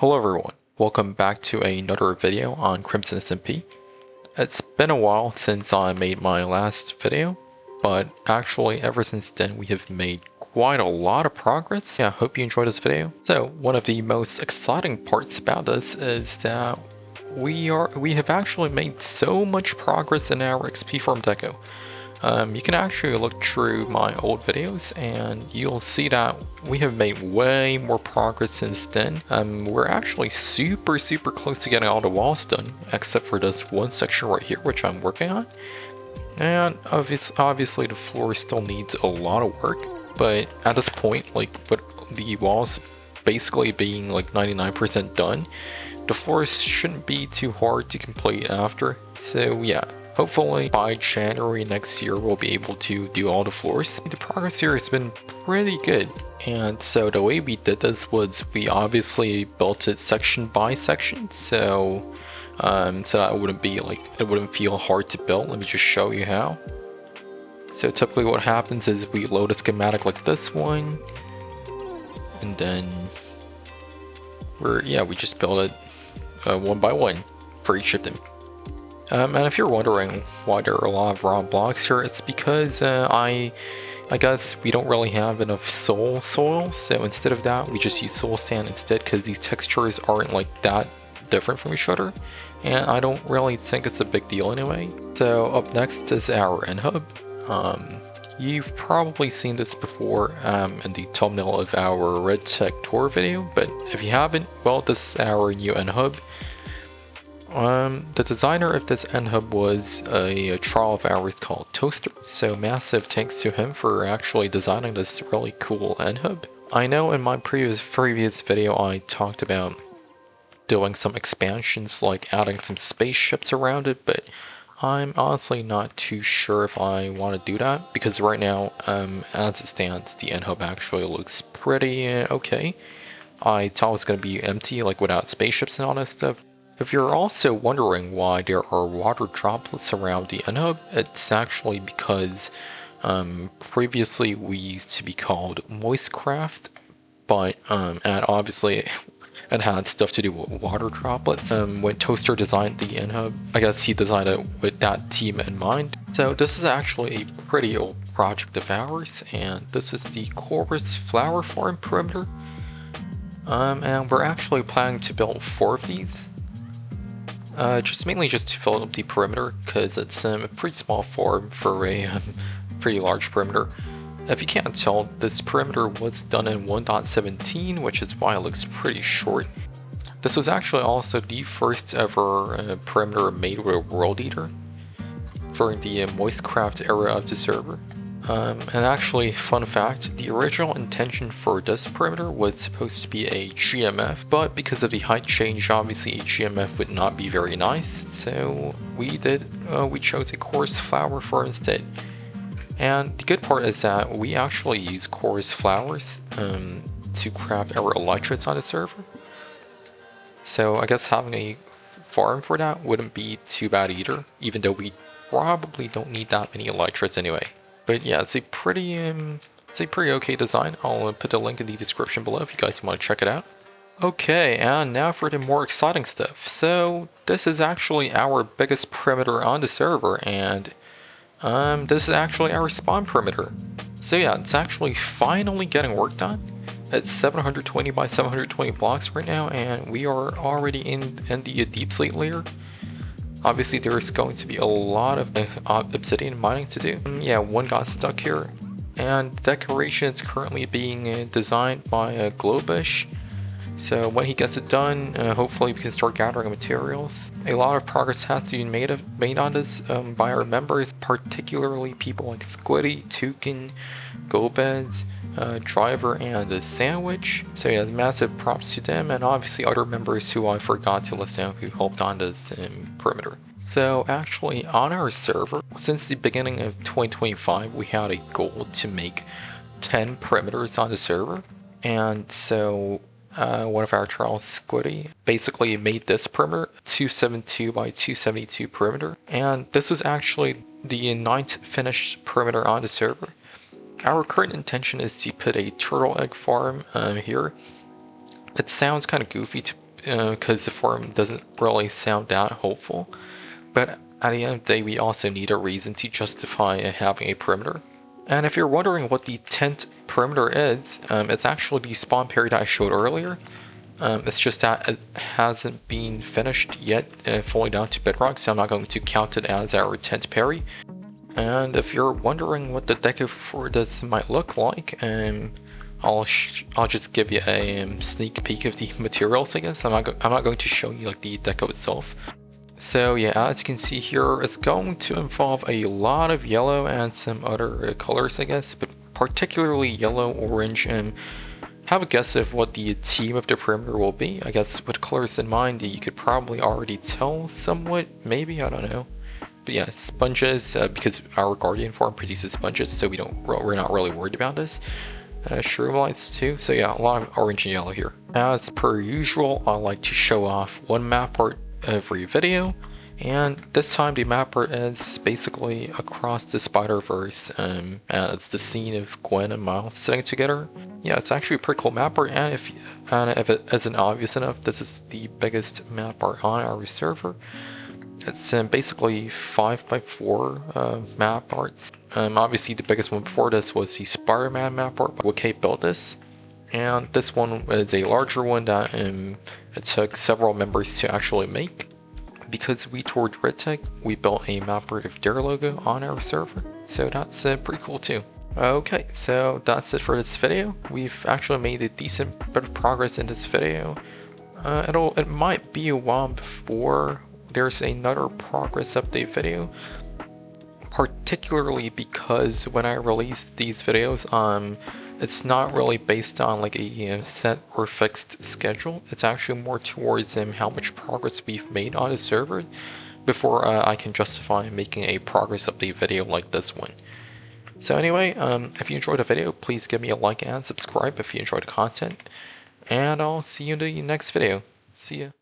Hello everyone, welcome back to another video on Crimson SMP. It's been a while since I made my last video, but actually ever since then we have made quite a lot of progress. Yeah, I hope you enjoyed this video. So one of the most exciting parts about this is that we have actually made so much progress in our XP farm deco. You can actually look through my old videos and you'll see that we have made way more progress since then. We're actually super close to getting all the walls done, except for this one section right here, which I'm working on. And obviously the floor still needs a lot of work, but at this point, like with the walls basically being like 99% done, the floors shouldn't be too hard to complete after. So yeah. Hopefully by January next year we'll be able to do all the floors. The progress here has been pretty good. And so the way we did this was we obviously built it section by section. So that it wouldn't feel hard to build. Let me just show you how. So typically what happens is we load a schematic like this one. And then we just build it one by one for each of them. And if you're wondering why there are a lot of raw blocks here, it's because I guess we don't really have enough soil, so instead of that we just use soil sand instead, because these textures aren't like that different from each other, and I don't really think it's a big deal anyway. So up next is our N-hub. You've probably seen this before in the thumbnail of our Red Tech Tour video, but if you haven't, well, this is our new N-hub. The designer of this N-hub was a trial of ours called Toaster, so massive thanks to him for actually designing this really cool N-hub. I know in my previous video I talked about doing some expansions like adding some spaceships around it, but I'm honestly not too sure if I want to do that, because right now, as it stands, the N-hub actually looks pretty okay. I thought it was going to be empty, like without spaceships and all that stuff. If you're also wondering why there are water droplets around the N-hub, it's actually because previously we used to be called Moistcraft, but and obviously it had stuff to do with water droplets. When Toaster designed the N-hub, I guess he designed it with that team in mind. So this is actually a pretty old project of ours, and this is the Chorus Flower Farm perimeter. And we're actually planning to build 4 of these. Mainly just to fill up the perimeter, because it's a pretty small farm for a pretty large perimeter. If you can't tell, this perimeter was done in 1.17, which is why it looks pretty short. This was actually also the first ever perimeter made with a World Eater during the Moistcraft era of the server. And actually, fun fact, the original intention for this perimeter was supposed to be a GMF, but because of the height change, obviously a GMF would not be very nice, so we chose a chorus flower for instead. And the good part is that we actually use chorus flowers to craft our electrodes on the server. So I guess having a farm for that wouldn't be too bad either, even though we probably don't need that many electrodes anyway. But yeah, it's a pretty okay design. I'll put the link in the description below if you guys want to check it out. Okay, and now for the more exciting stuff. So this is actually our biggest perimeter on the server, and this is actually our spawn perimeter. So yeah, it's actually finally getting work done. It's 720 by 720 blocks right now, and we are already in the deep slate layer. Obviously there's going to be a lot of obsidian mining to do. Yeah, one got stuck here, and decoration is currently being designed by Globish. So when he gets it done, hopefully we can start gathering materials. A lot of progress has to be made on this by our members, particularly people like Squiddy, Toucan, Gobez, Driver, and the Sandwich. So yeah, massive props to them, and obviously other members who I forgot to list down who helped on this perimeter. So actually on our server, since the beginning of 2025, we had a goal to make 10 perimeters on the server, and so one of our trials, Squiddy, basically made this perimeter 272 by 272 perimeter, and this was actually the 9th finished perimeter on the server. Our current intention is to put a turtle egg farm here. It sounds kind of goofy to because the forum doesn't really sound that hopeful. But at the end of the day, we also need a reason to justify having a perimeter. And if you're wondering what the tent perimeter is, it's actually the spawn parry that I showed earlier. It's just that it hasn't been finished yet, fully down to bedrock, so I'm not going to count it as our tent parry. And if you're wondering what the deco for this might look like, I'll just give you a sneak peek of the materials, I guess. I'm not going to show you like the deco itself. So yeah, as you can see here, it's going to involve a lot of yellow and some other colors, I guess, but particularly yellow, orange, and have a guess of what the theme of the perimeter will be. I guess with colors in mind, you could probably already tell somewhat, maybe, I don't know. But yeah, sponges, because our Guardian form produces sponges, so we're not really worried about this. Shroom lights too, so yeah, a lot of orange and yellow here. As per usual, I like to show off one map art every video, and this time the map art is basically across the Spider-Verse, and it's the scene of Gwen and Miles sitting together. Yeah, it's actually a pretty cool map art, and if it isn't obvious enough, this is the biggest map art on our server. It's basically 5x4 map arts. Obviously the biggest one before this was the Spider-Man map art, but Kate built this. And this one is a larger one that it took several members to actually make. Because we toured RedTech, we built a map art of their logo on our server. So that's pretty cool too. Okay, so that's it for this video. We've actually made a decent bit of progress in this video. It might be a while before there's another progress update video, particularly because when I release these videos, it's not really based on like a set or fixed schedule. It's actually more towards how much progress we've made on the server before I can justify making a progress update video like this one. So anyway, if you enjoyed the video, please give me a like and subscribe if you enjoyed the content, and I'll see you in the next video. See ya.